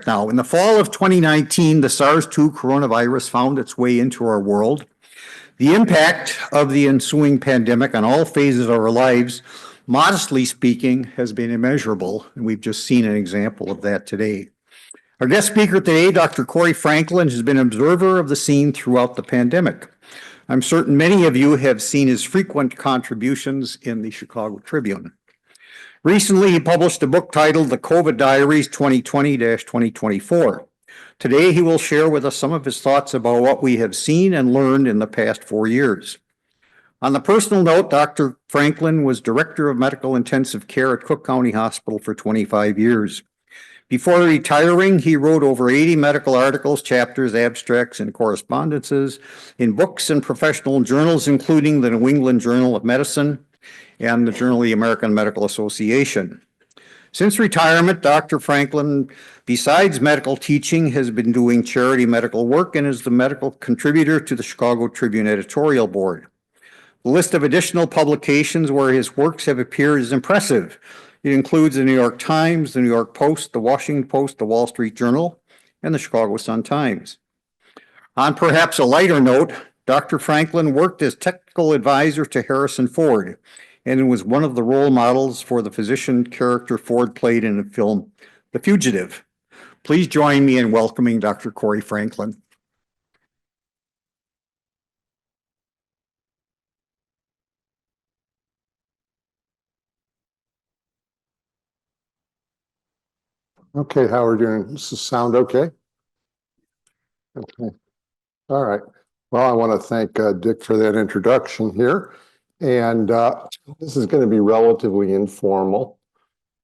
Now, in the fall of 2019, the SARS-2 coronavirus found its way into our world. The impact of the ensuing pandemic on all phases of our lives, modestly speaking, has been immeasurable, and we've just seen an example of that today. Our guest speaker today, Dr. Cory Franklin, has been an observer of the scene throughout the pandemic. I'm certain many of you have seen his frequent contributions in the Chicago Tribune. Recently, he published a book titled The COVID Diaries 2020-2024. Today, he will share with us some of his thoughts about what we have seen and learned in the past 4 years. On the personal note, Dr. Franklin was Director of Medical Intensive Care at Cook County Hospital for 25 years. Before retiring, he wrote over 80 medical articles, chapters, abstracts, and correspondences in books and professional journals, including the New England Journal of Medicine and the Journal of the American Medical Association. Since retirement, Dr. Franklin, besides medical teaching, has been doing charity medical work and is the medical contributor to the Chicago Tribune editorial board. The list of additional publications where his works have appeared is impressive. It includes the New York Times, the New York Post, the Washington Post, the Wall Street Journal, and the Chicago Sun-Times. On perhaps a lighter note, Dr. Franklin worked as technical advisor to Harrison Ford and was one of the role models for the physician character Ford played in the film The Fugitive. Please join me in welcoming Dr. Cory Franklin. Okay, how are we doing? Does this sound okay? Okay. All right. Well, I want to thank Dick for that introduction here. And this is going to be relatively informal.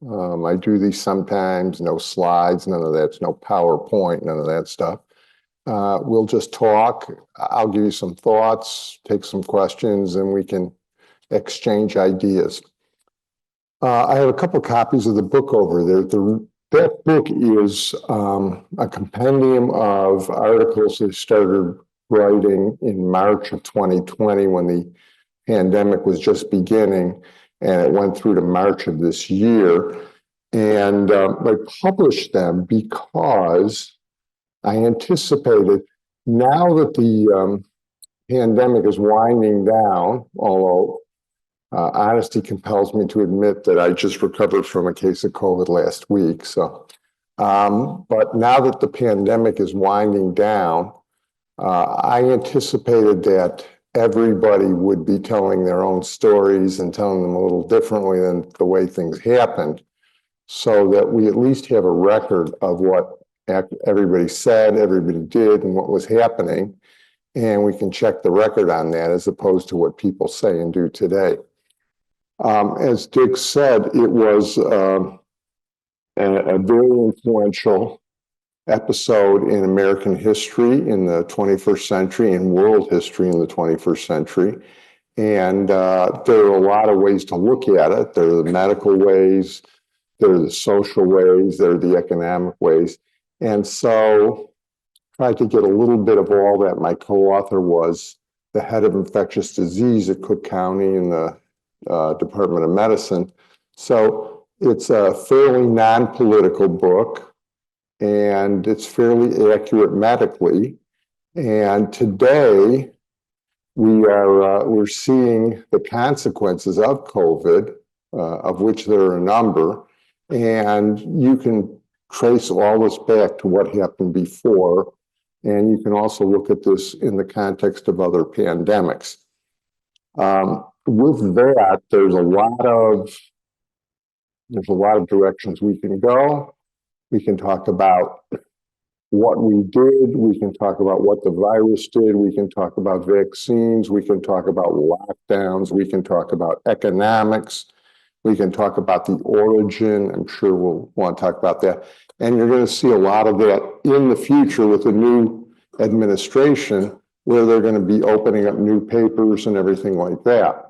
I do these sometimes, no slides, none of that, no PowerPoint, none of that stuff. We'll just talk. I'll give you some thoughts, take some questions, and we can exchange ideas. I have a couple copies of the book over there. That book is a compendium of articles that started writing in March of 2020 when the pandemic was just beginning, and it went through to March of this year. And I published them because I anticipated, now that the pandemic is winding down, although honesty compels me to admit that I just recovered from a case of COVID last week. So, but now that the pandemic is winding down, I anticipated that everybody would be telling their own stories and telling them a little differently than the way things happened, so that we at least have a record of what everybody said, everybody did, and what was happening. And we can check the record on that as opposed to what people say and do today. As Dick said, it was a very influential episode in American history in the 21st century and world history in the 21st century. And there are a lot of ways to look at it. There are the medical ways, there are the social ways, there are the economic ways. And so I tried to get a little bit of all that. My co-author was the head of infectious disease at Cook County in the Department of Medicine. So it's a fairly non-political book, and it's fairly accurate medically. And today we're seeing the consequences of COVID, of which there are a number, and you can trace all this back to what happened before, and you can also look at this in the context of other pandemics. With that, there's a lot of directions we can go. We can talk about what we did. We can talk about what the virus did. We can talk about vaccines. We can talk about lockdowns. We can talk about economics. We can talk about the origin. I'm sure we'll want to talk about that. And you're going to see a lot of that in the future with the new administration, where they're going to be opening up new papers and everything like that.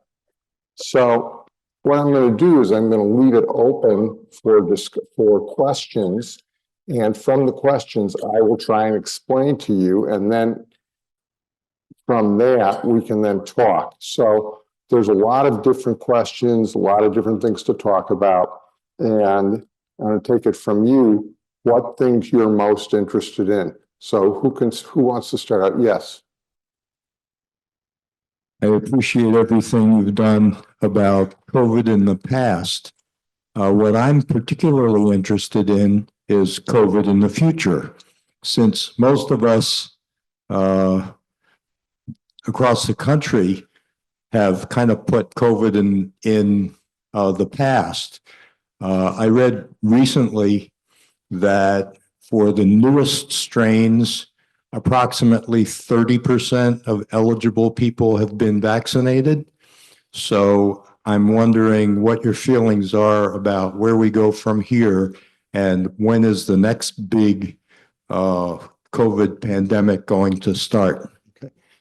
So what I'm going to do is I'm going to leave it open for questions. And from the questions, I will try and explain to you. And then from that, we can then talk. So there's a lot of different questions, a lot of different things to talk about. And I'm going to take it from you. what things you're most interested in. So who wants to start out? Yes. I appreciate everything you've done about COVID in the past. What I'm particularly interested in is COVID in the future, since most of us across the country have kind of put COVID in the past. I read recently that for the newest strains, approximately 30% of eligible people have been vaccinated. So I'm wondering what your feelings are about where we go from here and when is the next big COVID pandemic going to start?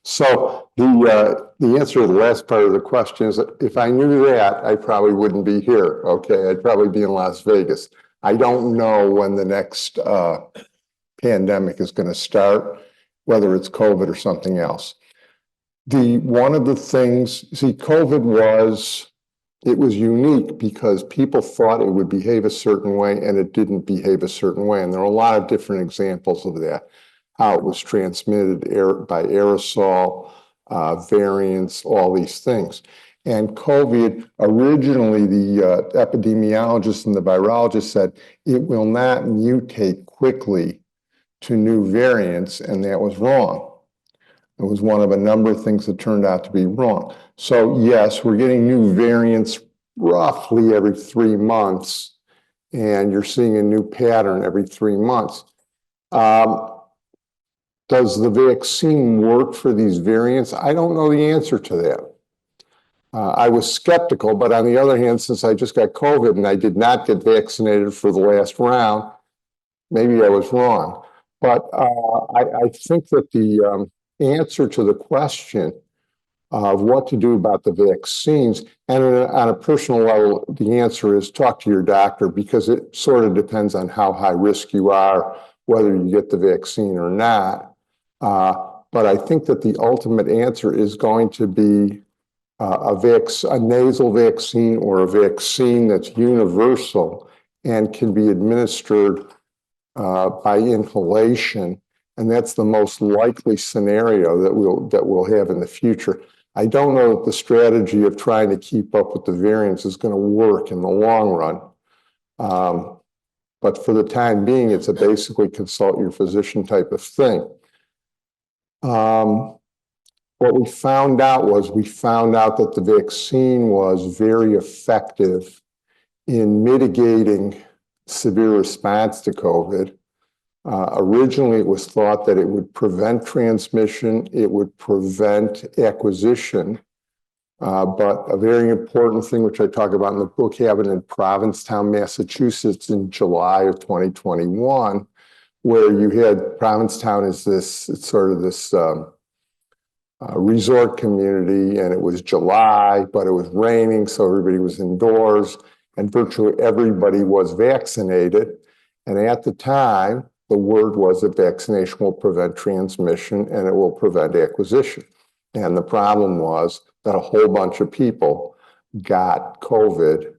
So the answer to the last part of the question is that if I knew that, I probably wouldn't be here. Okay, I'd probably be in Las Vegas. I don't know when the next pandemic is going to start, whether it's COVID or something else. One of the things, see, COVID was unique because people thought it would behave a certain way and it didn't behave a certain way. And there are a lot of different examples of that. How it was transmitted by aerosol, variants, all these things. And COVID, originally the epidemiologists and the virologists said it will not mutate quickly to new variants, and that was wrong. It was one of a number of things that turned out to be wrong. So yes, we're getting new variants roughly every 3 months, and you're seeing a new pattern every 3 months. Does the vaccine work for these variants? I don't know the answer to that. I was skeptical, but on the other hand, since I just got COVID and I did not get vaccinated for the last round, maybe I was wrong. But I think that the answer to the question of what to do about the vaccines, and on a personal level, the answer is talk to your doctor, because it sort of depends on how high risk you are, whether you get the vaccine or not. But I think that the ultimate answer is going to be a nasal vaccine or a vaccine that's universal and can be administered by inhalation. And that's the most likely scenario that we'll have in the future. I don't know that the strategy of trying to keep up with the variants is going to work in the long run. But for the time being, it's a basically consult your physician type of thing. What we found out that the vaccine was very effective in mitigating severe response to COVID. Originally, it was thought that it would prevent transmission, it would prevent acquisition. But a very important thing, which I talk about in the book, happened in Provincetown, Massachusetts in July of 2021, where you had Provincetown is it's sort of this resort community, and it was July, but it was raining, so everybody was indoors, and virtually everybody was vaccinated. And at the time, the word was that vaccination will prevent transmission and it will prevent acquisition. And the problem was that a whole bunch of people got COVID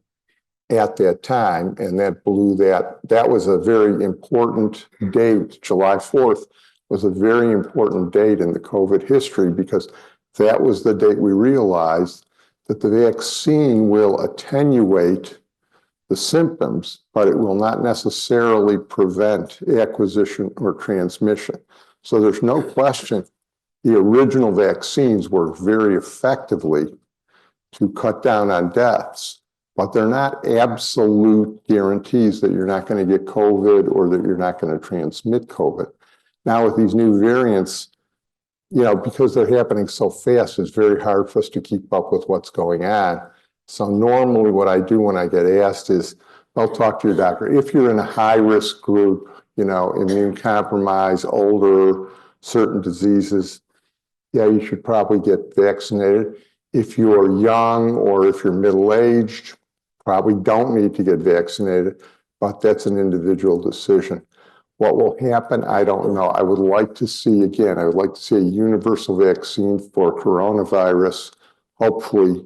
at that time, and that blew that. That was a very important date. July 4th was a very important date in the COVID history, because that was the date we realized that the vaccine will attenuate the symptoms, but it will not necessarily prevent acquisition or transmission. So there's no question the original vaccines work very effectively to cut down on deaths, but they're not absolute guarantees that you're not going to get COVID or that you're not going to transmit COVID. Now with these new variants, because they're happening so fast, it's very hard for us to keep up with what's going on. So normally what I do when I get asked is, I'll talk to your doctor. If you're in a high-risk group, immune compromised, older, certain diseases, yeah, you should probably get vaccinated. If you're young or if you're middle-aged, probably don't need to get vaccinated, but that's an individual decision. What will happen, I don't know. I would like to see a universal vaccine for coronavirus, hopefully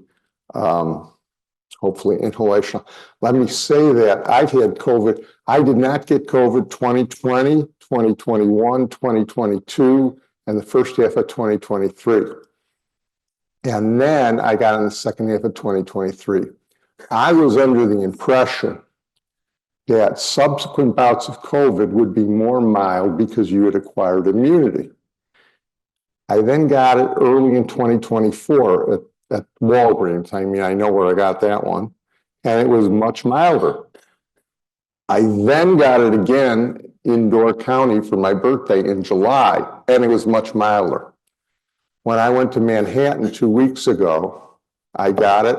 hopefully inhalation. Let me say that I've had COVID. I did not get COVID 2020, 2021, 2022, and the first half of 2023. And then I got in the second half of 2023. I was under the impression that subsequent bouts of COVID would be more mild because you had acquired immunity. I then got it early in 2024 at Walgreens. I mean, I know where I got that one, and it was much milder. I then got it again in Door County for my birthday in July, and it was much milder. When I went to Manhattan 2 weeks ago, I got it,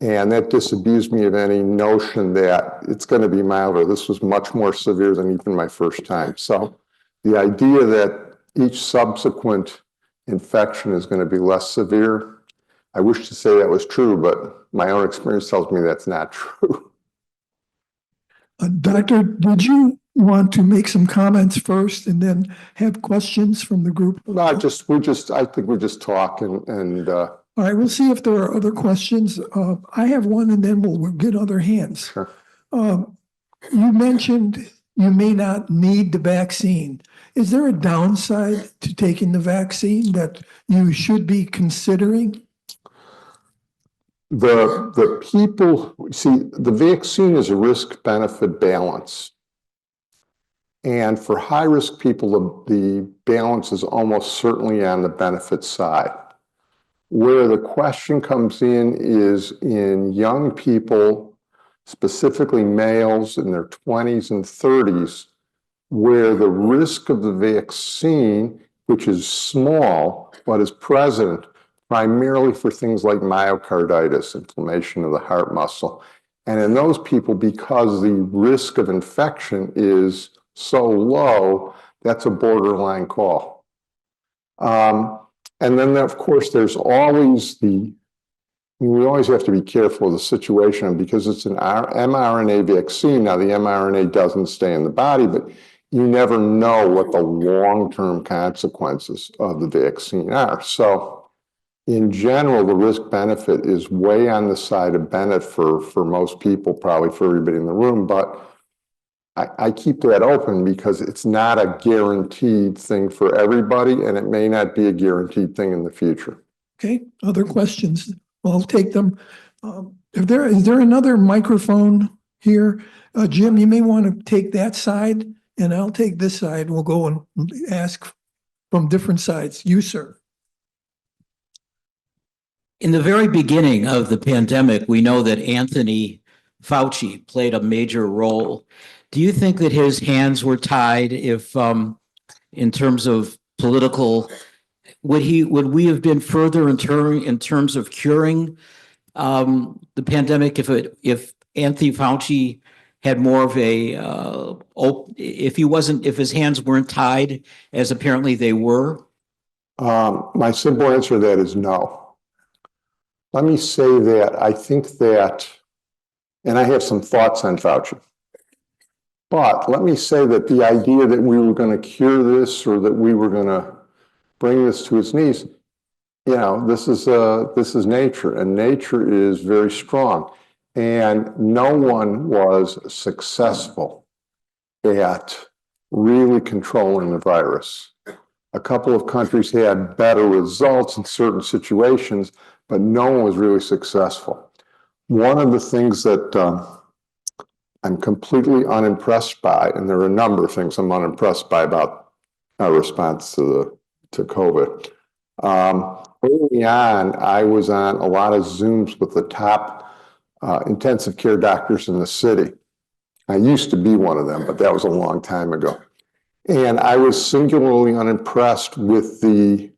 and that disabused me of any notion that it's going to be milder. This was much more severe than even my first time. So the idea that each subsequent infection is going to be less severe, I wish to say that was true, but my own experience tells me that's not true. Doctor, did you want to make some comments first and then have questions from the group? No, I think we're just talking and All right, we'll see if there are other questions. I have one and then we'll get other hands. Sure. You mentioned you may not need the vaccine. Is there a downside to taking the vaccine that you should be considering? the people, see, the vaccine is a risk-benefit balance. And for high-risk people, the balance is almost certainly on the benefit side. Where the question comes in is in young people, specifically males in their 20s and 30s, where the risk of the vaccine, which is small, but is present primarily for things like myocarditis, inflammation of the heart muscle. And in those people, because the risk of infection is so low, that's a borderline call. And then, of course, there's always we always have to be careful of the situation because it's an mRNA vaccine. Now, the mRNA doesn't stay in the body, but you never know what the long-term consequences of the vaccine are. So, in general, the risk-benefit is way on the side of benefit for most people, probably for everybody in the room, but I keep that open because it's not a guaranteed thing for everybody, and it may not be a guaranteed thing in the future. Okay, other questions? I'll take them. Is there another microphone here? Jim, you may want to take that side and I'll take this side. We'll go and ask from different sides. You, sir. In the very beginning of the pandemic, we know that Anthony Fauci played a major role. Do you think that his hands were tied if, in terms of political, would we have been further in terms of curing the pandemic if Anthony Fauci had more of if his hands weren't tied as apparently they were? My simple answer to that is no. Let me say that I think that, and I have some thoughts on Fauci, but let me say that the idea that we were going to cure this or that we were going to bring this to its knees, you know, this is nature, and nature is very strong. And no one was successful at really controlling the virus. A couple of countries had better results in certain situations, but no one was really successful. One of the things that I'm completely unimpressed by, and there are a number of things I'm unimpressed by about our response to COVID. Early on, I was on a lot of Zooms with the top intensive care doctors in the city. I used to be one of them, but that was a long time ago. And I was singularly unimpressed with the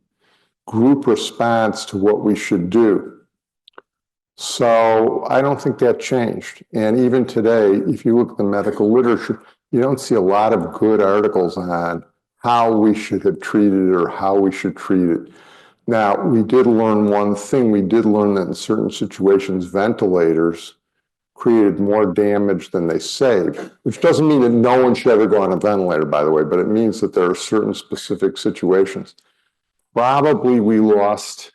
group response to what we should do. So I don't think that changed. And even today, if you look at the medical literature, you don't see a lot of good articles on how we should have treated it or how we should treat it. Now, we did learn one thing. We did learn that in certain situations, ventilators created more damage than they saved, which doesn't mean that no one should ever go on a ventilator, by the way, but it means that there are certain specific situations. Probably we lost,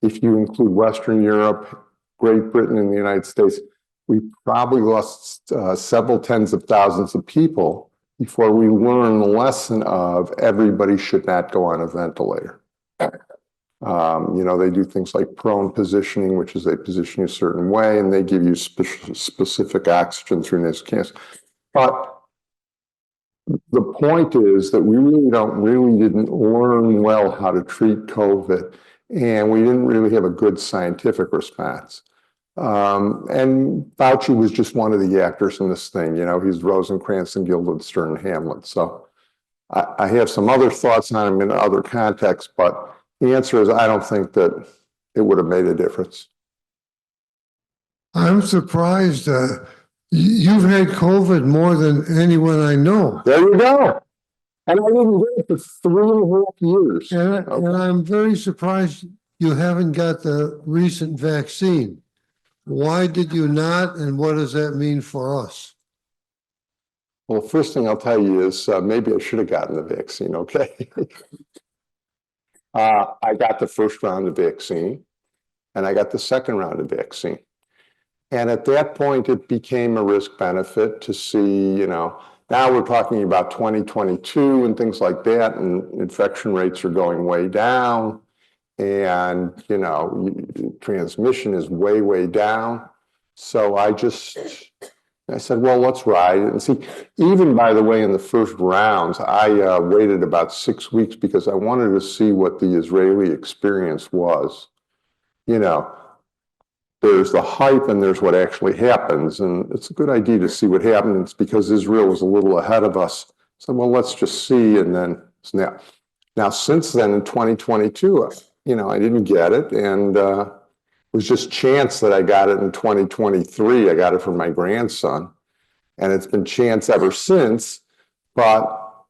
if you include Western Europe, Great Britain and the United States, we probably lost several tens of thousands of people before we learned the lesson of everybody should not go on a ventilator. They do things like prone positioning, which is they position you a certain way, and they give you specific oxygen through nasal canals. But the point is that we really didn't learn well how to treat COVID, and we didn't really have a good scientific response. And Fauci was just one of the actors in this thing. He's Rosencrantz and Guildenstern and Hamlet. So I have some other thoughts on him in other contexts, but the answer is I don't think that it would have made a difference. I'm surprised. You've had COVID more than anyone I know. There you go. And I didn't get it for 3.5 years. And I'm very surprised you haven't got the recent vaccine. Why did you not, and what does that mean for us? Well, the first thing I'll tell you is maybe I should have gotten the vaccine, okay? I got the first round of vaccine, and I got the second round of vaccine. And at that point, it became a risk benefit to see, now we're talking about 2022 and things like that, and infection rates are going way down. And, transmission is way, way down. So I said, well, let's ride it. And see, even by the way, in the first rounds, I waited about 6 weeks because I wanted to see what the Israeli experience was. There's the hype and there's what actually happens. And it's a good idea to see what happens because Israel was a little ahead of us. So, well, let's just see. And then now since then in 2022, I didn't get it. And it was just chance that I got it in 2023. I got it from my grandson. And it's been chance ever since. But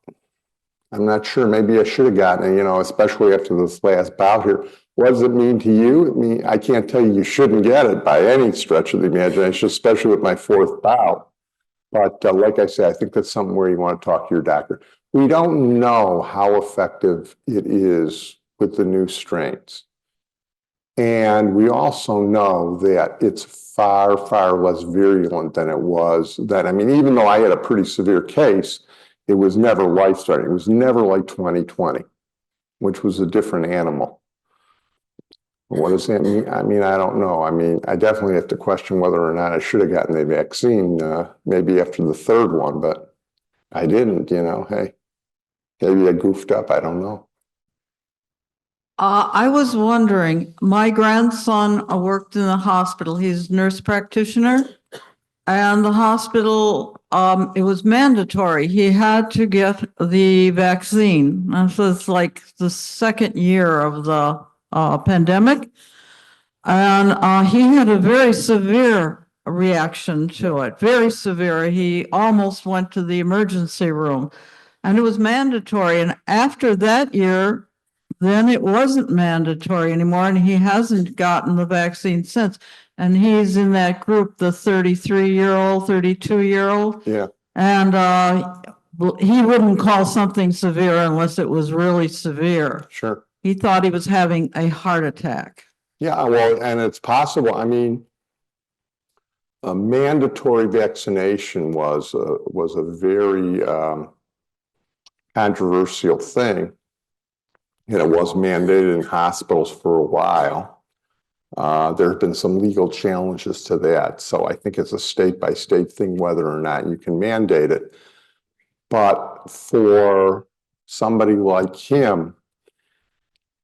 I'm not sure. Maybe I should have gotten it, especially after this last bout here. What does it mean to you? I can't tell you shouldn't get it by any stretch of the imagination, especially with my fourth bout. But like I said, I think that's something where you want to talk to your doctor. We don't know how effective it is with the new strains. And we also know that it's far, far less virulent than it was then. Even though I had a pretty severe case, it was never life-threatening. It was never like 2020, which was a different animal. What does that mean? I don't know. I definitely have to question whether or not I should have gotten the vaccine, maybe after the third one, but I didn't, hey, maybe I goofed up. I don't know. I was wondering, my grandson worked in the hospital. He's a nurse practitioner. And the hospital, it was mandatory. He had to get the vaccine. And so it's like the second year of the pandemic. And he had a very severe reaction to it, very severe. He almost went to the emergency room. And it was mandatory. And after that year, then it wasn't mandatory anymore, and he hasn't gotten the vaccine since. And he's in that group, the 33-year-old, 32-year-old. Yeah. And he wouldn't call something severe unless it was really severe. Sure. He thought he was having a heart attack. Yeah, well, and it's possible. A mandatory vaccination was a very controversial thing. It was mandated in hospitals for a while. There have been some legal challenges to that. So I think it's a state-by-state thing whether or not you can mandate it. But for somebody like him,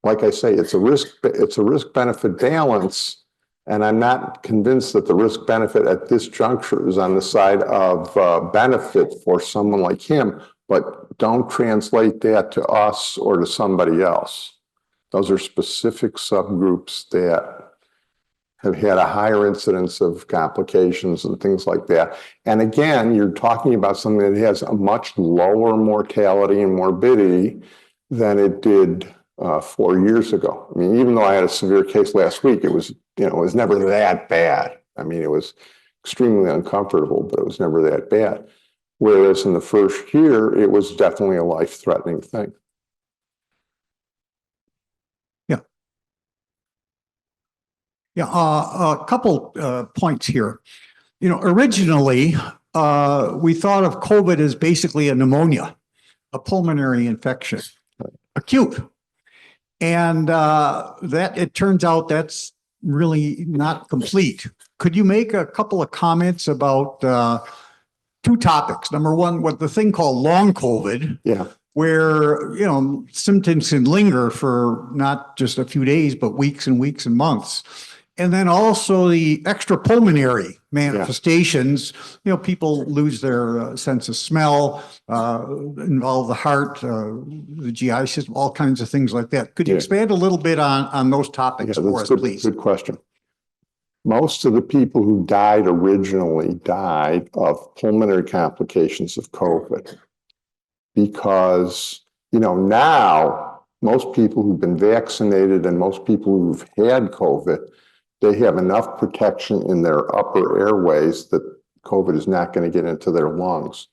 like I say, it's a risk-benefit balance. And I'm not convinced that the risk-benefit at this juncture is on the side of benefit for someone like him. But don't translate that to us or to somebody else. Those are specific subgroups that have had a higher incidence of complications and things like that. And again, you're talking about something that has a much lower mortality and morbidity than it did 4 years ago. Even though I had a severe case last week, it was never that bad. It was extremely uncomfortable, but it was never that bad. Whereas in the first year, it was definitely a life-threatening thing. Yeah, a couple points here. Originally, we thought of COVID as basically a pneumonia, a pulmonary infection, acute. And that it turns out that's really not complete. Could you make a couple of comments about two topics? Number one, what the thing called long COVID, Yeah. where, symptoms can linger for not just a few days, but weeks and weeks and months. And then also the extrapulmonary manifestations, people lose their sense of smell, involve the heart, the GI system, all kinds of things like that. Could you expand a little bit on those topics for us, please? Good question. Most of the people who died originally died of pulmonary complications of COVID because, now most people who've been vaccinated and most people who've had COVID, they have enough protection in their upper airways that COVID is not going to get into their lungs.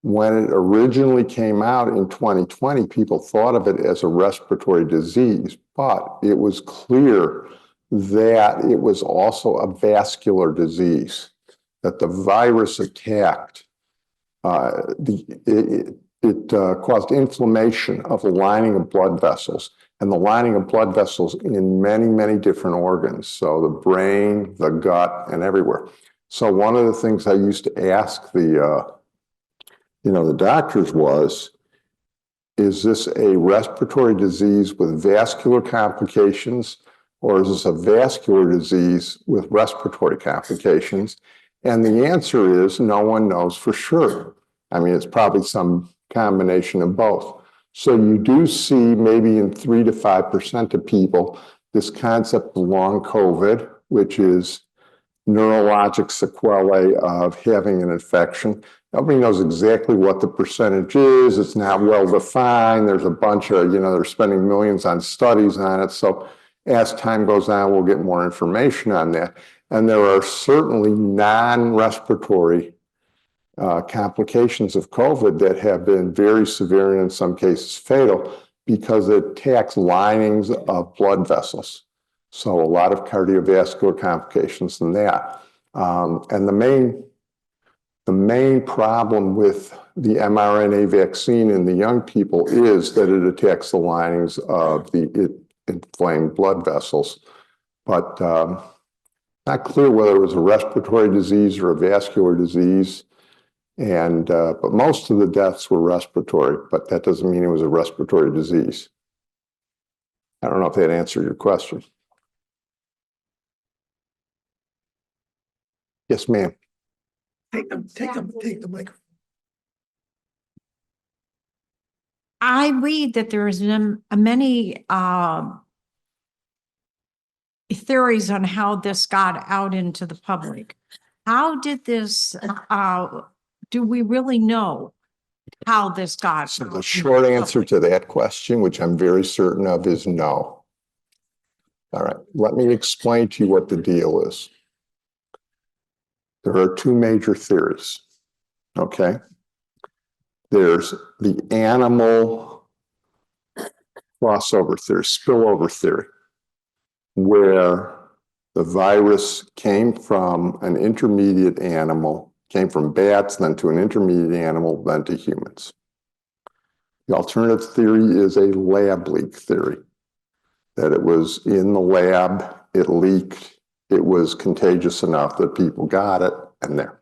When it originally came out in 2020, people thought of it as a respiratory disease, but it was clear that it was also a vascular disease, that the virus attacked, it caused inflammation of the lining of blood vessels, and the lining of blood vessels in many, many different organs. So the brain, the gut, and everywhere. So one of the things I used to ask the doctors was, is this a respiratory disease with vascular complications, or is this a vascular disease with respiratory complications? And the answer is no one knows for sure. I mean, it's probably some combination of both. So you do see maybe in 3 to 5% of people this concept of long COVID, which is neurologic sequelae of having an infection. Nobody knows exactly what the percentage is. It's not well defined. There's a bunch of, they're spending millions on studies on it. So as time goes on, we'll get more information on that. And there are certainly non-respiratory complications of COVID that have been very severe and in some cases fatal because it attacks linings of blood vessels. So a lot of cardiovascular complications than that. And the main problem with the mRNA vaccine in the young people is that it attacks the linings of the inflamed blood vessels. But not clear whether it was a respiratory disease or a vascular disease. And but most of the deaths were respiratory, but that doesn't mean it was a respiratory disease. I don't know if that answered your question. Yes, ma'am. Take the microphone. I read that there's many theories on how this got out into the public. How did this, do we really know how this got? So the short answer to that question, which I'm very certain of, is no. All right, let me explain to you what the deal is. There are two major theories, okay? There's the animal crossover theory, spillover theory, where the virus came from an intermediate animal, came from bats, then to an intermediate animal, then to humans. The alternative theory is a lab leak theory, that it was in the lab, it leaked, it was contagious enough that people got it, and there.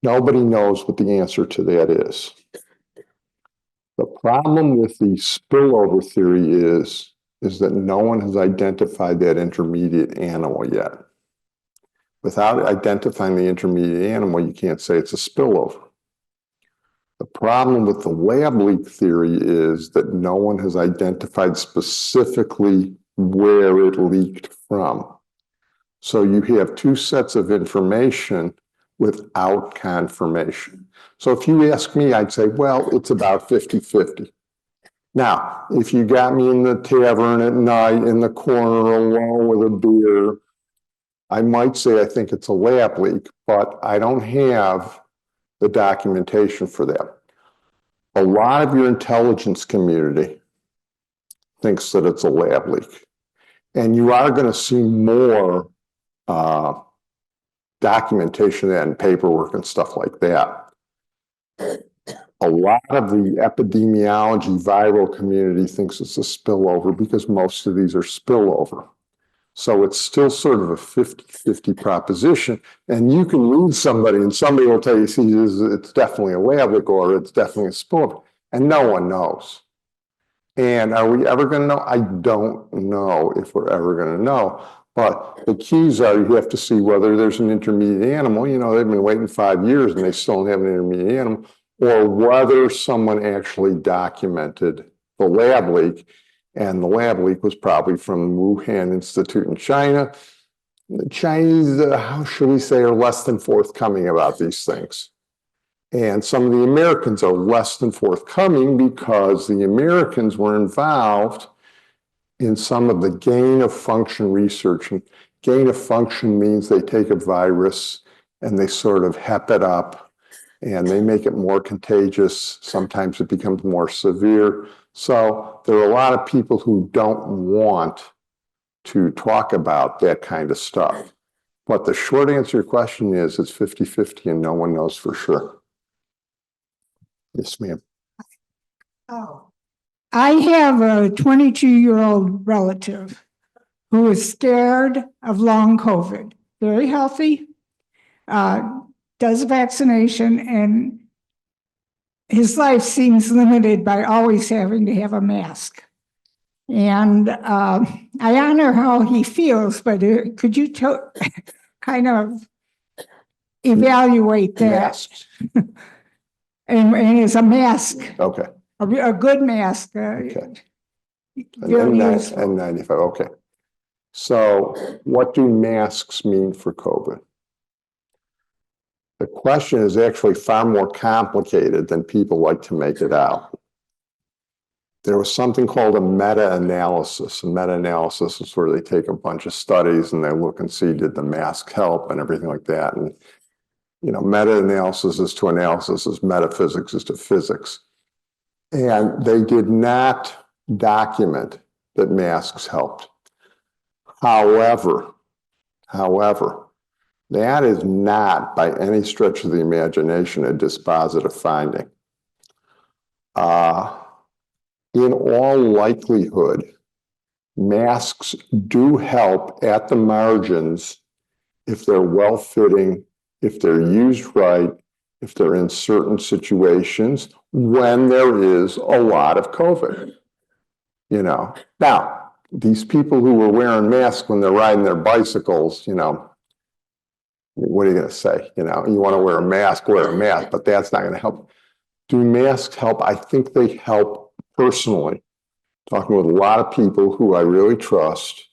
Nobody knows what the answer to that is. The problem with the spillover theory is that no one has identified that intermediate animal yet. Without identifying the intermediate animal, you can't say it's a spillover. The problem with the lab leak theory is that no one has identified specifically where it leaked from. So you have two sets of information without confirmation. So if you ask me, I'd say, well, it's about 50-50. Now, if you got me in the tavern at night in the corner alone with a beer, I might say I think it's a lab leak, but I don't have the documentation for that. A lot of your intelligence community thinks that it's a lab leak. And you are going to see more documentation and paperwork and stuff like that. A lot of the epidemiology viral community thinks it's a spillover because most of these are spillover. So it's still sort of a 50-50 proposition. And you can read somebody and somebody will tell you, see, it's definitely a lab leak or it's definitely a spillover. And no one knows. And are we ever going to know? I don't know if we're ever going to know. But the keys are you have to see whether there's an intermediate animal. You know, they've been waiting 5 years and they still don't have an intermediate animal. Or whether someone actually documented the lab leak. And the lab leak was probably from the Wuhan Institute in China. The Chinese, how should we say, are less than forthcoming about these things. And some of the Americans are less than forthcoming because the Americans were involved in some of the gain of function research. And gain of function means they take a virus and they sort of hep it up and they make it more contagious. Sometimes it becomes more severe. So there are a lot of people who don't want to talk about that kind of stuff. But the short answer to your question is it's 50-50 and no one knows for sure. Yes, ma'am. Oh, I have a 22-year-old relative who is scared of long COVID, very healthy, does vaccination, and his life seems limited by always having to have a mask. And I honor how he feels, but could you kind of evaluate that? Masks. And it's a mask, Okay. a good mask. Okay. Very useful. N95. Okay. So what do masks mean for COVID? The question is actually far more complicated than people like to make it out. There was something called a meta-analysis. A meta-analysis is where they take a bunch of studies and they look and see, did the mask help and everything like that. And, you know, meta-analysis is to analysis as metaphysics is to physics. And they did not document that masks helped. However, that is not by any stretch of the imagination a dispositive finding. In all likelihood, masks do help at the margins if they're well-fitting, if they're used right, if they're in certain situations when there is a lot of COVID. You know, now, these people who were wearing masks when they're riding their bicycles, you know, what are you going to say? You know, you want to wear a mask, but that's not going to help. Do masks help? I think they help personally. Talking with a lot of people who I really trust.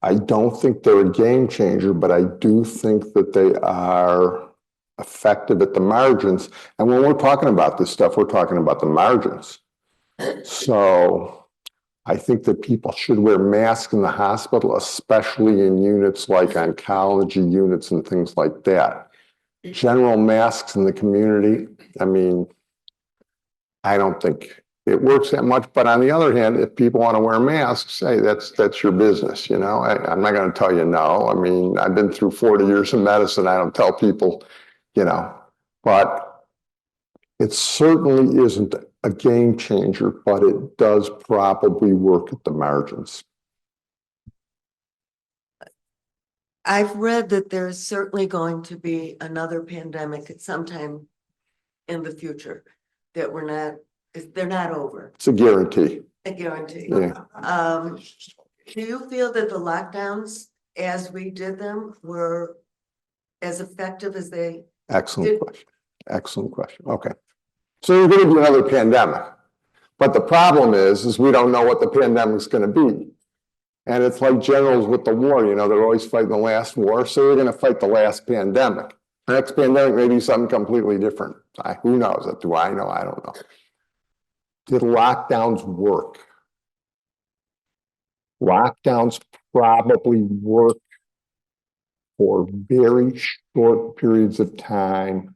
I don't think they're a game changer, but I do think that they are effective at the margins. And when we're talking about this stuff, we're talking about the margins. So I think that people should wear masks in the hospital, especially in units like oncology units and things like that. General masks in the community, I mean, I don't think it works that much. But on the other hand, if people want to wear masks, hey, that's your business. You know, I'm not going to tell you no. I mean, I've been through 40 years of medicine. I don't tell people, you know, but it certainly isn't a game changer, but it does probably work at the margins. I've read that there's certainly going to be another pandemic at some time in the future that they're not over. It's a guarantee. I guarantee. Yeah. Do you feel that the lockdowns as we did them were as effective as they? Excellent question. Excellent question. Okay. So you're going to do another pandemic. But the problem is we don't know what the pandemic's going to be. And it's like generals with the war, you know, they're always fighting the last war. So you're going to fight the last pandemic. The next pandemic may be something completely different. Who knows? Do I know? I don't know. Did lockdowns work? Lockdowns probably work for very short periods of time,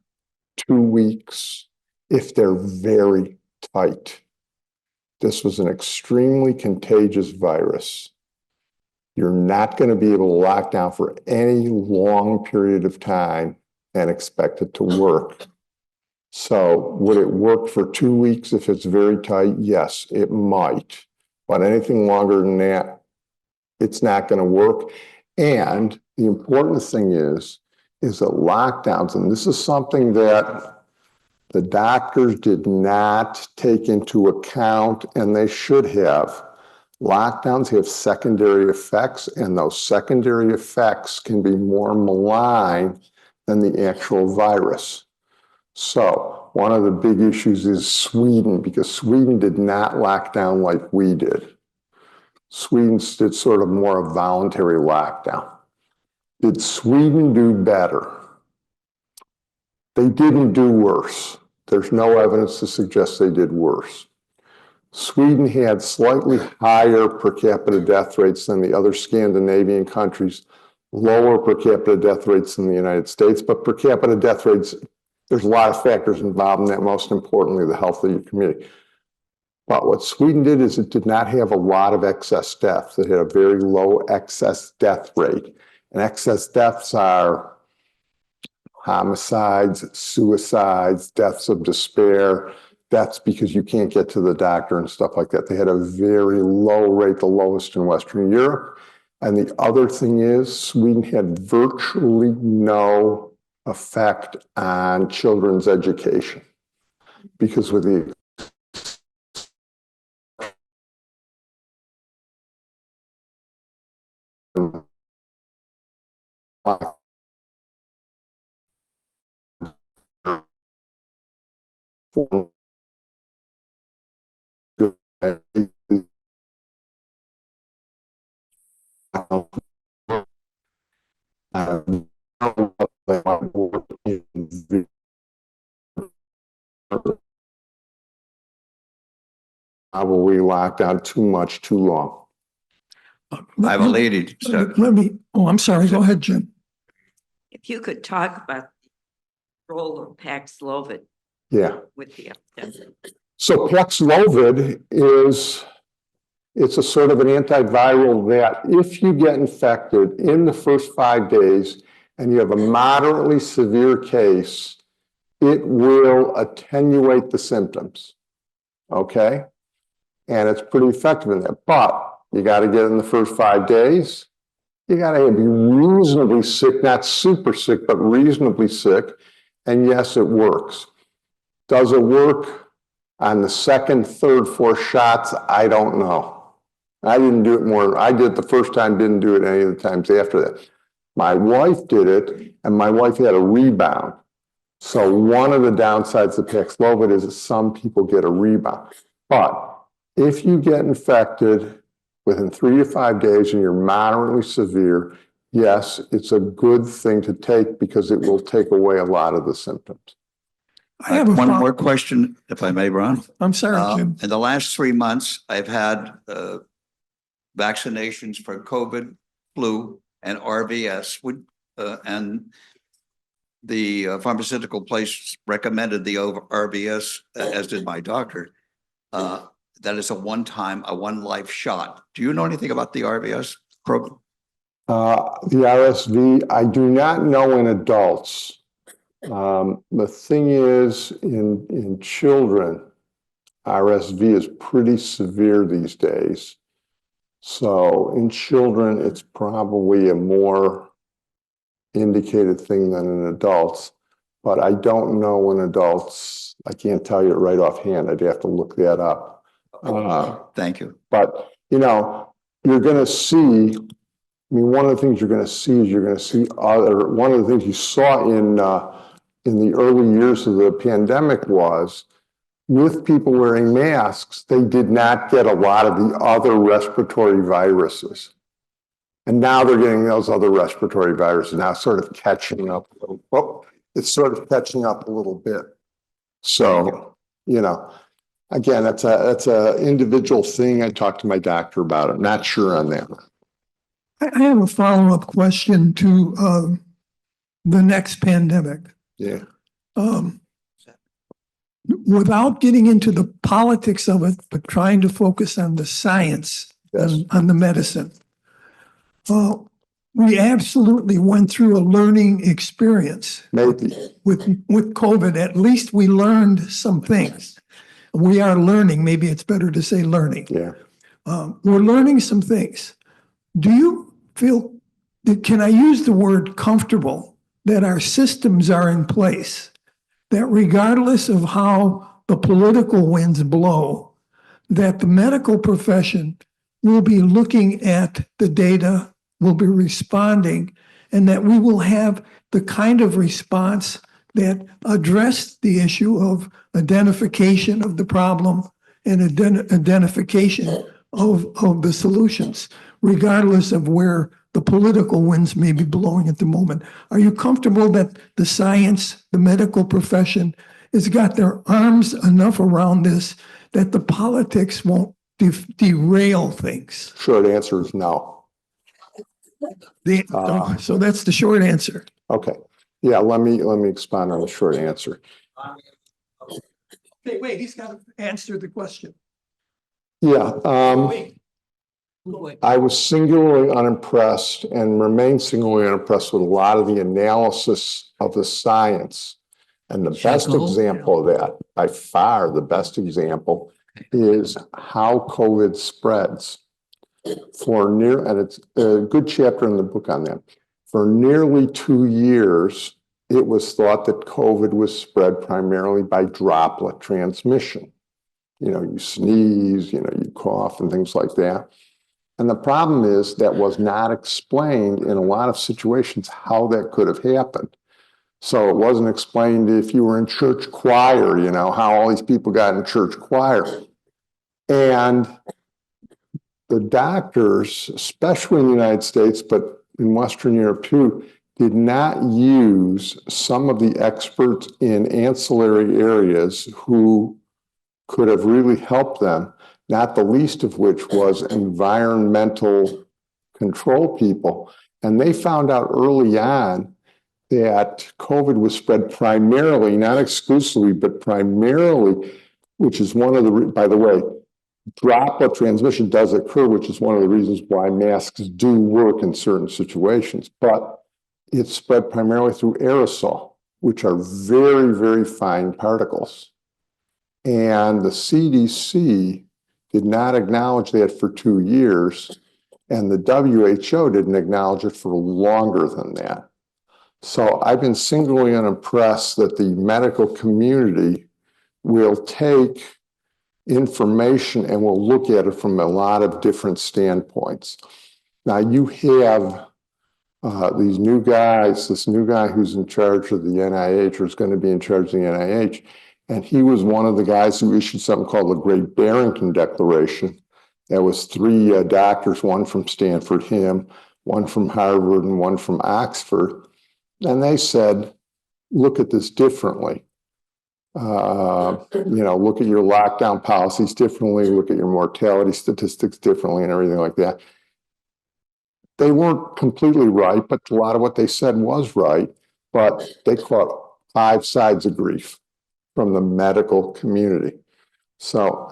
2 weeks, if they're very tight. This was an extremely contagious virus. You're not going to be able to lock down for any long period of time and expect it to work. So would it work for 2 weeks if it's very tight? Yes, it might. But anything longer than that, it's not going to work. And the important thing is that lockdowns, and this is something that the doctors did not take into account, and they should have. Lockdowns have secondary effects, and those secondary effects can be more malign than the actual virus. So one of the big issues is Sweden, because Sweden did not lock down like we did. Sweden did sort of more a voluntary lockdown. Did Sweden do better? They didn't do worse. There's no evidence to suggest they did worse. Sweden had slightly higher per capita death rates than the other Scandinavian countries, lower per capita death rates than the United States, but per capita death rates, there's a lot of factors involved in that, most importantly, the health of your community. But what Sweden did is it did not have a lot of excess deaths. It had a very low excess death rate. And excess deaths are homicides, suicides, deaths of despair, deaths because you can't get to the doctor and stuff like that. They had a very low rate, the lowest in Western Europe. And the other thing is Sweden had virtually no effect on children's education, because with the probably locked down too much, too long. I have a lady. Let me, oh, I'm sorry. Go ahead, Jim. If you could talk about the role of Paxlovid Yeah. with the epidemic. So Paxlovid it's a sort of an antiviral that if you get infected in the first 5 days and you have a moderately severe case, it will attenuate the symptoms. Okay? And it's pretty effective in that. But you got to get in the first 5 days. You got to be reasonably sick, not super sick, but reasonably sick. And yes, it works. Does it work on the second, third, fourth shots? I don't know. I didn't do it more. I did it the first time, didn't do it any of the times after that. My wife did it, and my wife had a rebound. So one of the downsides of Paxlovid is that some people get a rebound. But if you get infected within 3 to 5 days and you're moderately severe, yes, it's a good thing to take because it will take away a lot of the symptoms. I have One more question, if I may, Ron. I'm sorry, Jim. In the last 3 months, I've had vaccinations for COVID, flu, and RVS. And the pharmaceutical place recommended the RVS, as did my doctor. That is a one life shot. Do you know anything about the RVS program? The RSV, I do not know in adults. The thing is, in children, RSV is pretty severe these days. So in children, it's probably a more indicated thing than in adults. But I don't know in adults. I can't tell you it right offhand. I'd have to look that up. Thank you. But, you know, you're going to see, I mean, one of the things you're going to see is one of the things you saw in the early years of the pandemic was with people wearing masks, they did not get a lot of the other respiratory viruses. And now they're getting those other respiratory viruses now sort of catching up. It's sort of catching up a little bit. So, you know, again, that's a individual thing. I talked to my doctor about it. Not sure on that. I have a follow-up question to the next pandemic. Yeah. Without getting into the politics of it, but trying to focus on the science Yes. and on the medicine. we absolutely went through a learning experience Maybe. with COVID. At least we learned some things. We are learning. Maybe it's better to say learning. Yeah. We're learning some things. Do you feel, can I use the word comfortable, that our systems are in place, that regardless of how the political winds blow, that the medical profession will be looking at the data, will be responding, and that we will have the kind of response that address the issue of identification of the problem and identification of the solutions, regardless of where the political winds may be blowing at the moment. Are you comfortable that the science, the medical profession has got their arms enough around this that the politics won't derail things? Short answer is no. So that's the short answer. Okay. Yeah, let me expand on the short answer. Wait, he's got to answer the question. Yeah, Wait. I was singularly unimpressed and remain singularly unimpressed with a lot of the analysis of the science. And the best example of that, by far the best example, is how COVID spreads. And it's a good chapter in the book on that. For nearly 2 years, it was thought that COVID was spread primarily by droplet transmission. You know, you sneeze, you cough and things like that. And the problem is that was not explained in a lot of situations how that could have happened. So it wasn't explained if you were in church choir, how all these people got in church choir. And the doctors, especially in the United States, but in Western Europe too, did not use some of the experts in ancillary areas who could have really helped them, not the least of which was environmental control people. And they found out early on that COVID was spread primarily, not exclusively, but primarily, which is one of the, by the way, droplet transmission does occur, which is one of the reasons why masks do work in certain situations, but it's spread primarily through aerosol, which are very, very fine particles. And the CDC did not acknowledge that for 2 years, and the WHO didn't acknowledge it for longer than that. So I've been singularly unimpressed that the medical community will take information and will look at it from a lot of different standpoints. Now you have these new guys, this new guy who's in charge of the NIH, or is going to be in charge of the NIH, and he was one of the guys who issued something called the Great Barrington Declaration. There was 3 doctors, one from Stanford, him, one from Harvard, and one from Oxford. And they said, look at this differently. Look at your lockdown policies differently, look at your mortality statistics differently and everything like that. They weren't completely right, but a lot of what they said was right, but they caught 5 sides of grief from the medical community. So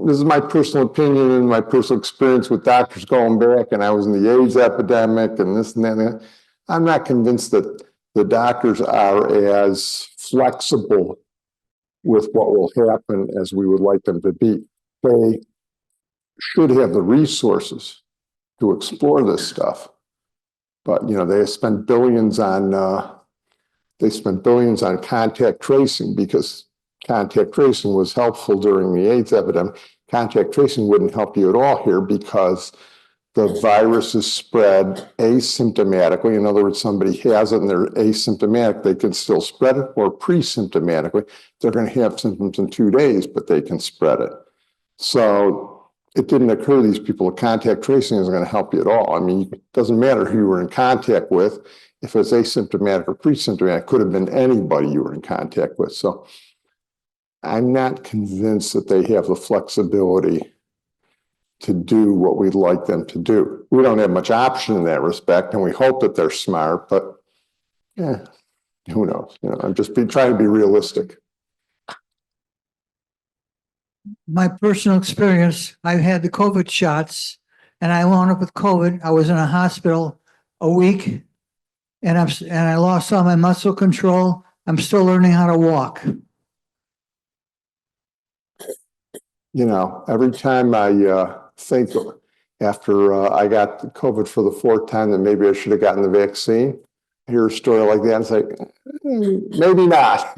this is my personal opinion and my personal experience with doctors going back, and I was in the AIDS epidemic and this and that. And that. I'm not convinced that the doctors are as flexible with what will happen as we would like them to be. They should have the resources to explore this stuff, but they spend billions on contact tracing because contact tracing was helpful during the AIDS epidemic. Contact tracing wouldn't help you at all here because the virus is spread asymptomatically. In other words, somebody has it and they're asymptomatic, they can still spread it, or pre-symptomatically, they're going to have symptoms in 2 days, but they can spread it. So it didn't occur to these people that contact tracing isn't going to help you at all. I mean, it doesn't matter who you were in contact with. If it's asymptomatic or pre-symptomatic, it could have been anybody you were in contact with. So I'm not convinced that they have the flexibility to do what we'd like them to do. We don't have much option in that respect, and we hope that they're smart, but who knows? I'm just trying to be realistic. My personal experience, I've had the COVID shots, and I wound up with COVID. I was in a hospital a week and I lost all my muscle control. I'm still learning how to walk. You know, every time I think after I got COVID for the fourth time that maybe I should have gotten the vaccine, I hear a story like that and say, maybe not.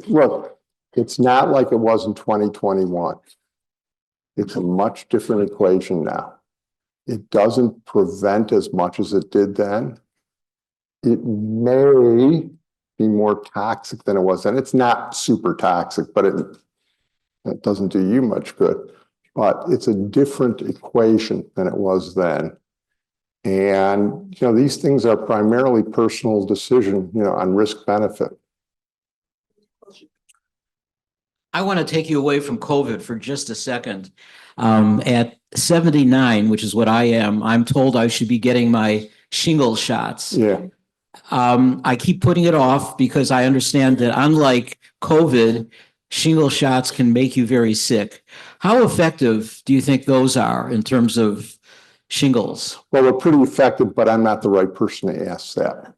Look, it's not like it was in 2021. It's a much different equation now. It doesn't prevent as much as it did then. It may be more toxic than it was then. It's not super toxic, but it doesn't do you much good. But it's a different equation than it was then. And, you know, these things are primarily personal decision, you know, on risk benefit. I want to take you away from COVID for just a second. At 79, which is what I am, I'm told I should be getting my shingle shots. Yeah. I keep putting it off because I understand that unlike COVID, shingle shots can make you very sick. How effective do you think those are in terms of shingles? Well, they're pretty effective, but I'm not the right person to ask that.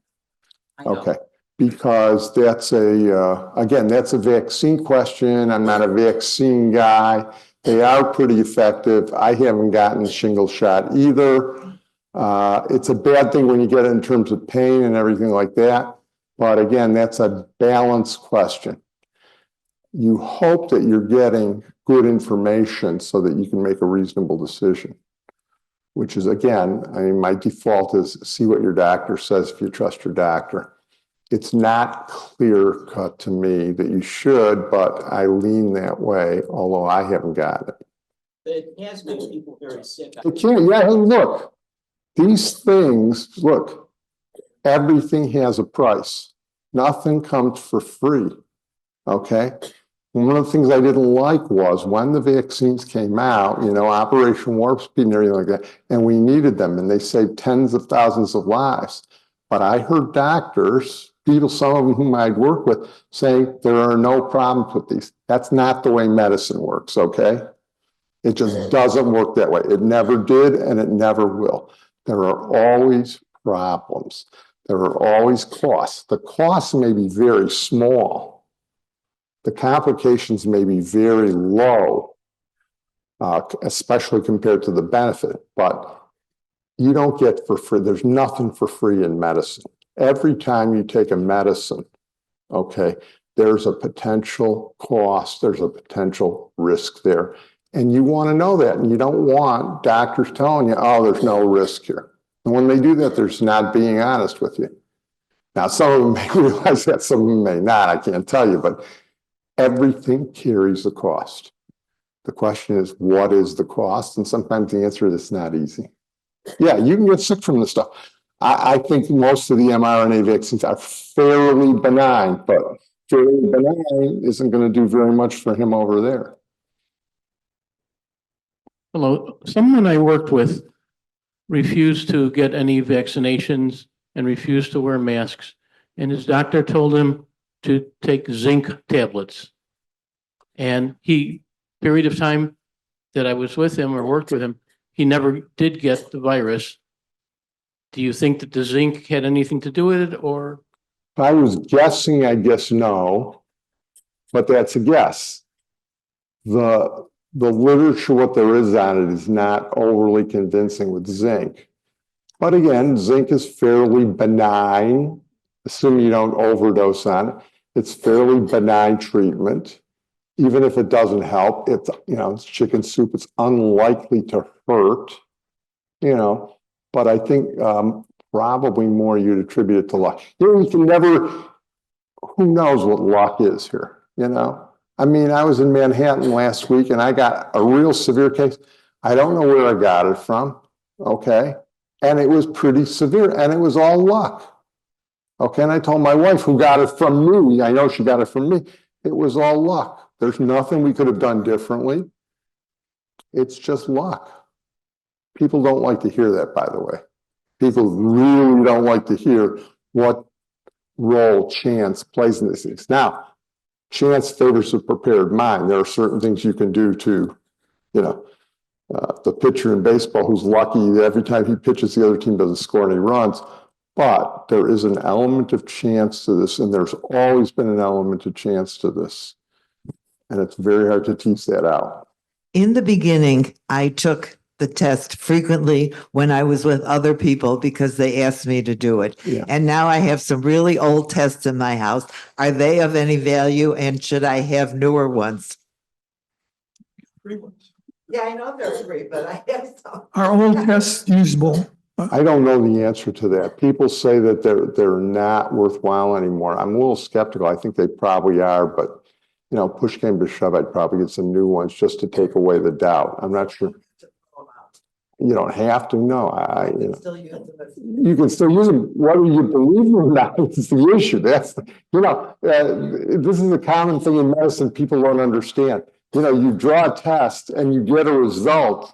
Okay. Because that's again, that's a vaccine question. I'm not a vaccine guy. They are pretty effective. I haven't gotten a shingle shot either. It's a bad thing when you get it in terms of pain and everything like that. But again, that's a balance question. You hope that you're getting good information so that you can make a reasonable decision, which is, again, I mean, my default is see what your doctor says if you trust your doctor. It's not clear cut to me that you should, but I lean that way, although I haven't got it. It has made people very sick. It can, yeah, look, these things, look, everything has a price. Nothing comes for free, okay? And one of the things I didn't like was when the vaccines came out, you know, Operation Warp Speed and everything like that, and we needed them, and they saved tens of thousands of lives. But I heard doctors, people, some of them whom I'd worked with, saying there are no problems with these. That's not the way medicine works, okay? It just doesn't work that way. It never did, and it never will. There are always problems. There are always costs. The costs may be very small. The complications may be very low, especially compared to the benefit, but you don't get for free. There's nothing for free in medicine. Every time you take a medicine, okay, there's a potential cost, there's a potential risk there. And you want to know that. And you don't want doctors telling you, oh, there's no risk here. And when they do that, they're just not being honest with you. Now, some of them may realize that, some of them may not. I can't tell you, but everything carries a cost. The question is, what is the cost? And sometimes the answer is it's not easy. Yeah, you can get sick from this stuff. I think most of the mRNA vaccines are fairly benign, but fairly benign isn't going to do very much for him over there. Hello, someone I worked with refused to get any vaccinations and refused to wear masks. And his doctor told him to take zinc tablets. And period of time that I was with him or worked with him, he never did get the virus. Do you think that the zinc had anything to do with it, or? If I was guessing, I guess no, but that's a guess. The literature, what there is on it is not overly convincing with zinc. But again, zinc is fairly benign, assuming you don't overdose on it. It's fairly benign treatment. Even if it doesn't help, it's, you know, it's chicken soup. It's unlikely to hurt, you know, but I think probably more you'd attribute it to luck. You know, you can never, who knows what luck is here, you know? I mean, I was in Manhattan last week and I got a real severe case. I don't know where I got it from, okay? And it was pretty severe and it was all luck. Okay, and I told my wife who got it from me, I know she got it from me, it was all luck. There's nothing we could have done differently. It's just luck. People don't like to hear that, by the way. People really don't like to hear what role chance plays in these things. Now, chance favors a prepared mind. There are certain things you can do to, you know, the pitcher in baseball who's lucky that every time he pitches, the other team doesn't score any runs. But there is an element of chance to this, and there's always been an element of chance to this. And it's very hard to tease that out. In the beginning, I took the test frequently when I was with other people because they asked me to do it. Yeah. And now I have some really old tests in my house. Are they of any value, and should I have newer ones? Yeah, I know they're free, but I have some. Are old tests usable? I don't know the answer to that. People say that they're not worthwhile anymore. I'm a little skeptical. I think they probably are, but you know, push came to shove, I'd probably get some new ones just to take away the doubt. I'm not sure. You don't have to. No, you know, you can still use them. Whether you believe them or not is the issue. That's this is a common thing in medicine. People don't understand. You know, you draw a test and you get a result.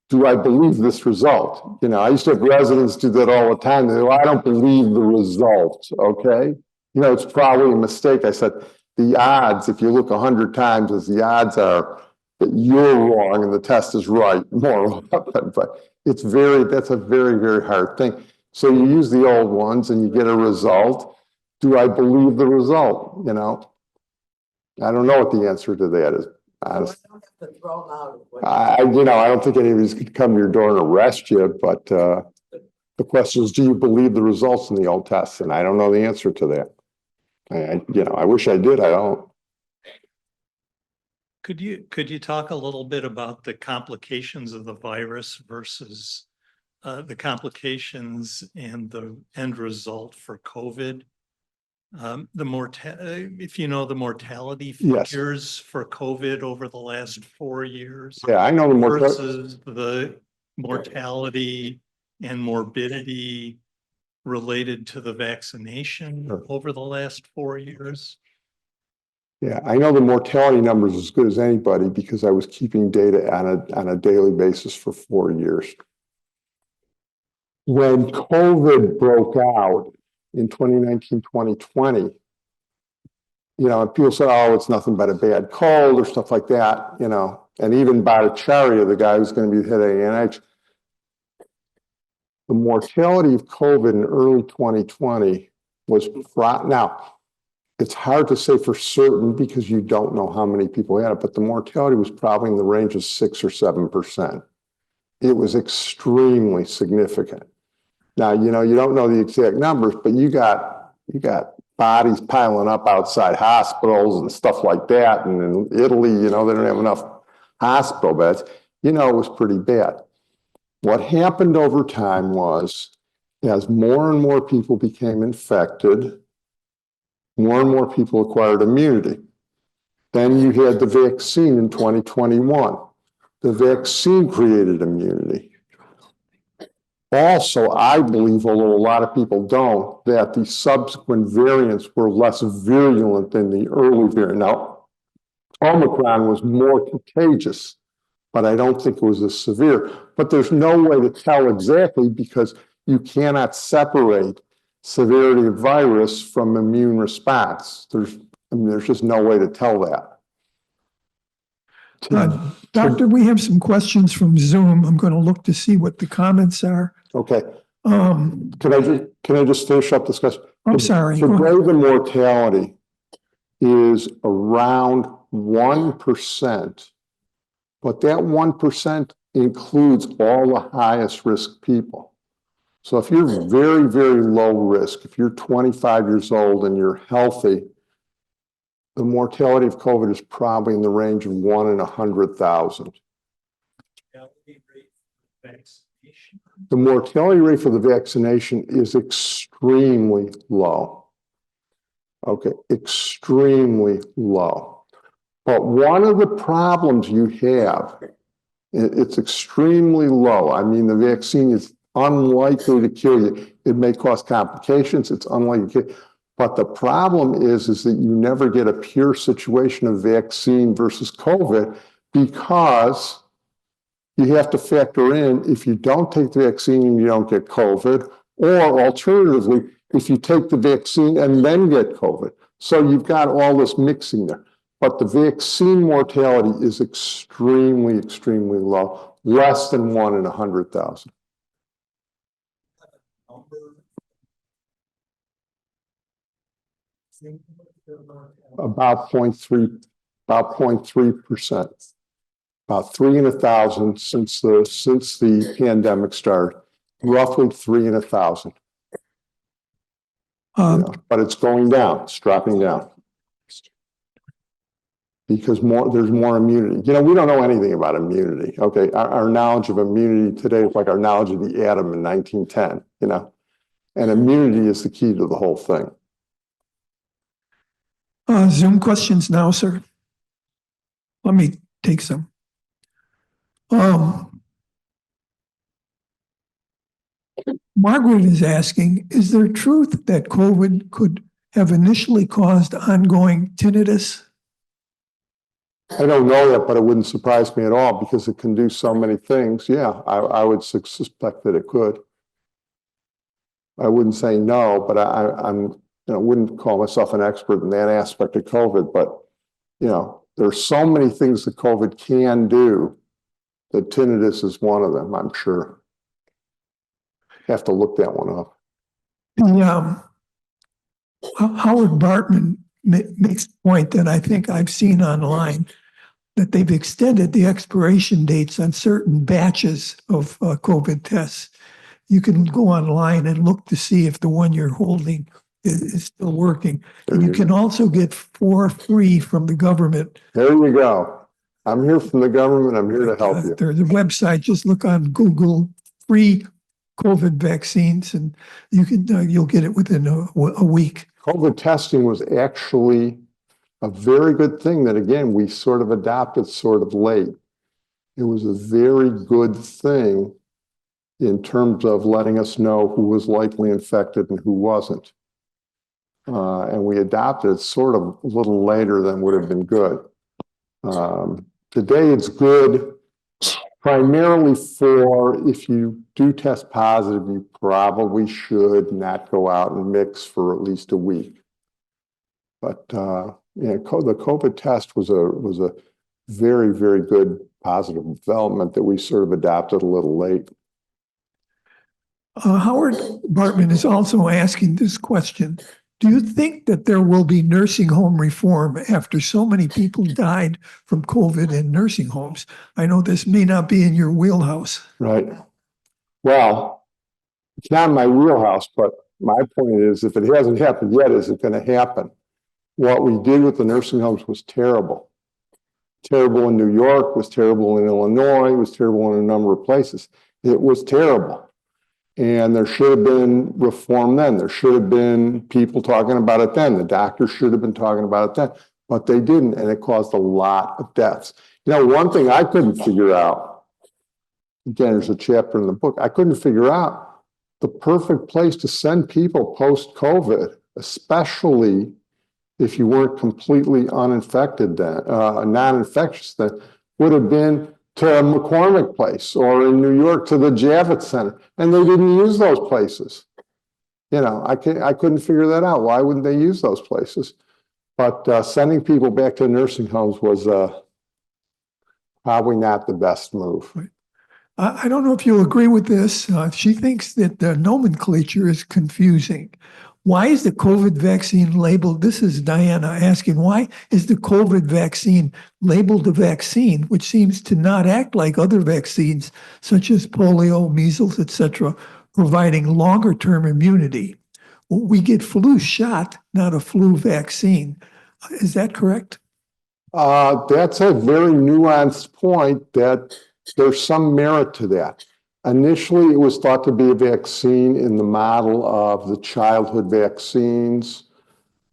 Do I believe this result? You know, I used to have residents do that all the time. They go, I don't believe the result. Okay, you know, it's probably a mistake. I said the odds, if you look 100 times, as the odds are that you're wrong and the test is right more often, but that's a very, very hard thing. So you use the old ones and you get a result. Do I believe the result? You know, I don't know what the answer to that is. I don't think any of these could come to your door and arrest you, but the question is, do you believe the results in the old tests? And I don't know the answer to that. I wish I did. I don't. Could you talk a little bit about the complications of the virus versus the complications and the end result for COVID? If you know the mortality figures for COVID over the last 4 years. Yeah, I know the mortality versus the mortality and morbidity related to the vaccination over the last 4 years. Yeah, I know the mortality numbers as good as anybody because I was keeping data on a daily basis for 4 years. When COVID broke out in 2019, 2020, you know, and people said, oh, it's nothing but a bad cold or stuff like that, you know, and even Bhattacharya, the guy who's going to be the head of NIH, the mortality of COVID in early 2020 was now. It's hard to say for certain because you don't know how many people had it, but the mortality was probably in the range of 6 or 7%. It was extremely significant. Now, you know, you don't know the exact numbers, but you got bodies piling up outside hospitals and stuff like that. And in Italy, you know, they don't have enough hospital beds. You know, it was pretty bad. What happened over time was, as more and more people became infected, more and more people acquired immunity. Then you had the vaccine in 2021. The vaccine created immunity. Also, I believe, although a lot of people don't, that the subsequent variants were less virulent than the early variant. Now, Omicron was more contagious, but I don't think it was as severe. But there's no way to tell exactly because you cannot separate severity of virus from immune response. There's just no way to tell that. Doctor, we have some questions from Zoom. I'm going to look to see what the comments are. Okay. Can I just finish up this question? I'm sorry. The rate of mortality is around 1%, but that 1% includes all the highest risk people. So if you're very, very low risk, if you're 25 years old and you're healthy, the mortality of COVID is probably in the range of 1 in 100,000. The mortality rate for the vaccination is extremely low. Okay, extremely low. But one of the problems you have, it's extremely low. I mean, the vaccine is unlikely to kill you. It may cause complications. It's unlikely to kill you. But the problem is that you never get a pure situation of vaccine versus COVID because you have to factor in if you don't take the vaccine, you don't get COVID, or alternatively, if you take the vaccine and then get COVID. So you've got all this mixing there. But the vaccine mortality is extremely, extremely low, less than 1 in 100,000. About 0.3%. About 3 in 1,000 since the pandemic started. Roughly 3 in 1,000. But it's going down. It's dropping down. Because there's more immunity. We don't know anything about immunity. Okay, our knowledge of immunity today is like our knowledge of the atom in 1910. And immunity is the key to the whole thing. Zoom questions now, sir. Let me take some. Margaret is asking, is there truth that COVID could have initially caused ongoing tinnitus? I don't know that, but it wouldn't surprise me at all because it can do so many things. Yeah, I would suspect that it could. I wouldn't say no, but I'm wouldn't call myself an expert in that aspect of COVID. But there's so many things that COVID can do that tinnitus is one of them. I'm sure. Have to look that one up. Howard Bartman makes the point that I think I've seen online, that they've extended the expiration dates on certain batches of COVID tests. You can go online and look to see if the one you're holding is still working. And you can also get 4 free from the government. There you go. I'm here from the government. I'm here to help you. There's a website. Just look on Google, free COVID vaccines, and you'll get it within a week. COVID testing was actually a very good thing that, again, we sort of adopted sort of late. It was a very good thing in terms of letting us know who was likely infected and who wasn't. And we adopted it sort of a little later than would have been good. Today it's good primarily for if you do test positive, you probably should not go out and mix for at least a week. But the COVID test was a very, very good positive development that we sort of adopted a little late. Howard Bartman is also asking this question. Do you think that there will be nursing home reform after so many people died from COVID in nursing homes? I know this may not be in your wheelhouse. Right. Well, it's not in my wheelhouse, but my point is, if it hasn't happened yet, is it going to happen? What we did with the nursing homes was terrible. Terrible in New York, was terrible in Illinois, was terrible in a number of places. It was terrible. And there should have been reform then. There should have been people talking about it then. The doctors should have been talking about it then, but they didn't, and it caused a lot of deaths. One thing I couldn't figure out, again, there's a chapter in the book, I couldn't figure out the perfect place to send people post-COVID, especially if you weren't completely uninfected then, non-infectious then, would have been to McCormick Place or in New York to the Javits Center, and they didn't use those places. I couldn't figure that out. Why wouldn't they use those places? But sending people back to nursing homes was probably not the best move. I don't know if you'll agree with this. She thinks that the nomenclature is confusing. Why is the COVID vaccine labeled? This is Diana asking, why is the COVID vaccine labeled a vaccine, which seems to not act like other vaccines, such as polio, measles, etc., providing longer-term immunity? We get flu shot, not a flu vaccine. Is that correct? That's a very nuanced point that there's some merit to that. Initially, it was thought to be a vaccine in the model of the childhood vaccines,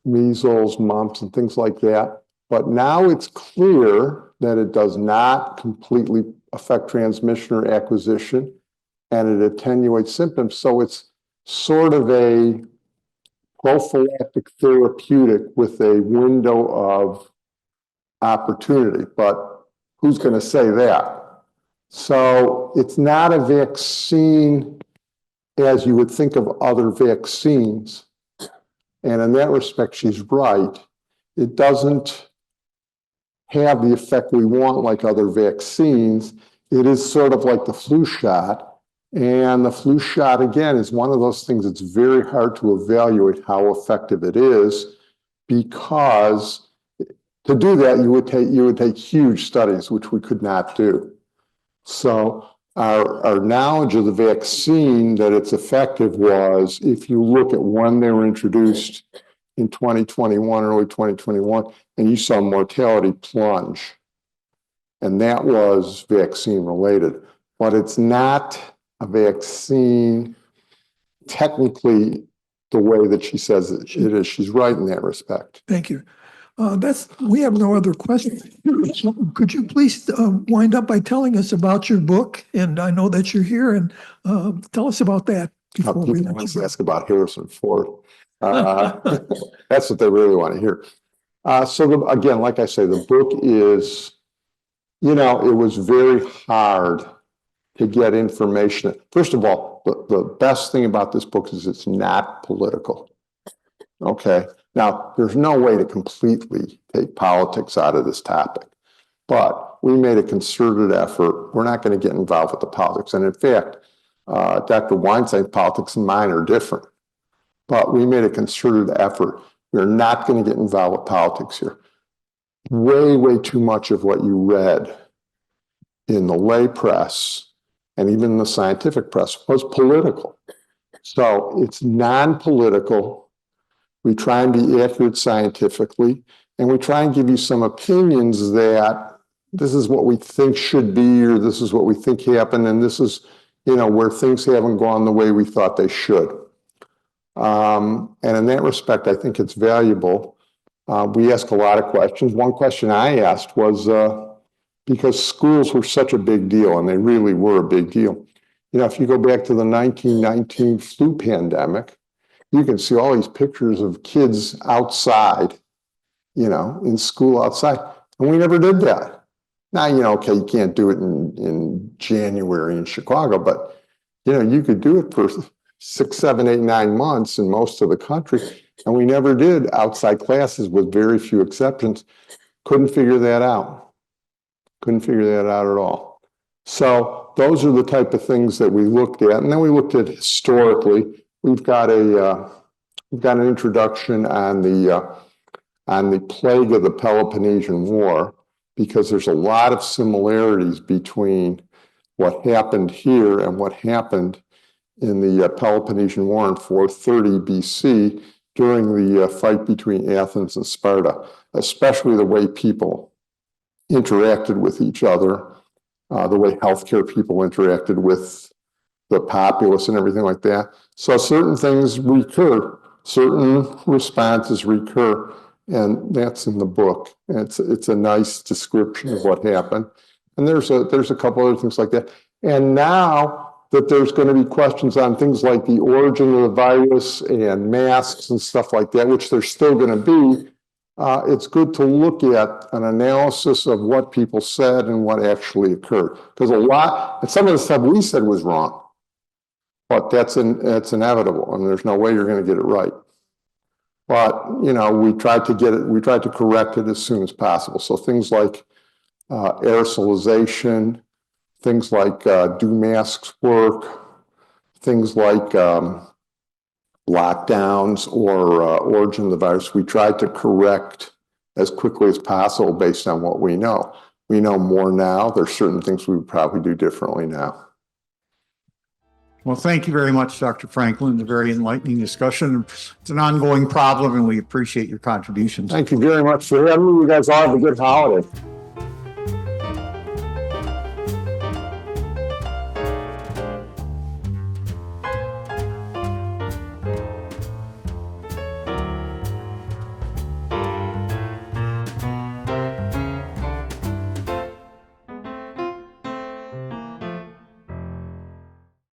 measles, mumps, and things like that. But now it's clear that it does not completely affect transmission or acquisition, and it attenuates symptoms. So it's sort of a prophylactic therapeutic with a window of opportunity. But who's going to say that? So it's not a vaccine as you would think of other vaccines. And in that respect, she's right. It doesn't have the effect we want like other vaccines. It is sort of like the flu shot. And the flu shot, again, is one of those things that's very hard to evaluate how effective it is, because to do that, you would take huge studies, which we could not do. So our knowledge of the vaccine, that it's effective, was, if you look at when they were introduced in 2021, early 2021, and you saw mortality plunge. And that was vaccine related. But it's not a vaccine technically the way that she says it is. She's right in that respect. Thank you. We have no other questions. So could you please wind up by telling us about your book? And I know that you're here, and tell us about that. People always ask about Harrison Ford. That's what they really want to hear. Again, like I say, the book is, it was very hard to get information. First of all, the best thing about this book is it's not political. Okay. Now, there's no way to completely take politics out of this topic, but we made a concerted effort. We're not going to get involved with the politics. And in fact, Dr. Weinstein's politics and mine are different, but we made a concerted effort. We're not going to get involved with politics here. Way, way too much of what you read in the lay press and even the scientific press was political. So it's non-political. We try and be accurate scientifically, and we try and give you some opinions that this is what we think should be, or this is what we think happened, and this is, where things haven't gone the way we thought they should. And in that respect, I think it's valuable. We ask a lot of questions. One question I asked was, because schools were such a big deal, and they really were a big deal. If you go back to the 1919 flu pandemic, you can see all these pictures of kids outside, in school outside. And we never did that. Now, okay, you can't do it in January in Chicago, but, you could do it for 6, 7, 8, 9 months in most of the country. And we never did outside classes, with very few exceptions. Couldn't figure that out. Couldn't figure that out at all. So those are the type of things that we looked at. And then we looked at historically. We've got an introduction on the plague of the Peloponnesian War, because there's a lot of similarities between what happened here and what happened in the Peloponnesian War in 430 BC during the fight between Athens and Sparta, especially the way people interacted with each other, the way healthcare people interacted with the populace and everything like that. So certain things recur, certain responses recur, and that's in the book. It's a nice description of what happened. And there's a couple other things like that. And now that there's going to be questions on things like the origin of the virus and masks and stuff like that, which there's still going to be, it's good to look at an analysis of what people said and what actually occurred. Because some of the stuff we said was wrong, but that's inevitable, and there's no way you're going to get it right. But, we tried to correct it as soon as possible. So things like aerosolization, things like do masks work, things like lockdowns or origin of the virus, we tried to correct as quickly as possible based on what we know. We know more now. There's certain things we would probably do differently now. Well, thank you very much, Dr. Franklin. A very enlightening discussion. It's an ongoing problem, and we appreciate your contributions. Thank you very much for having me. You guys all have a good holiday.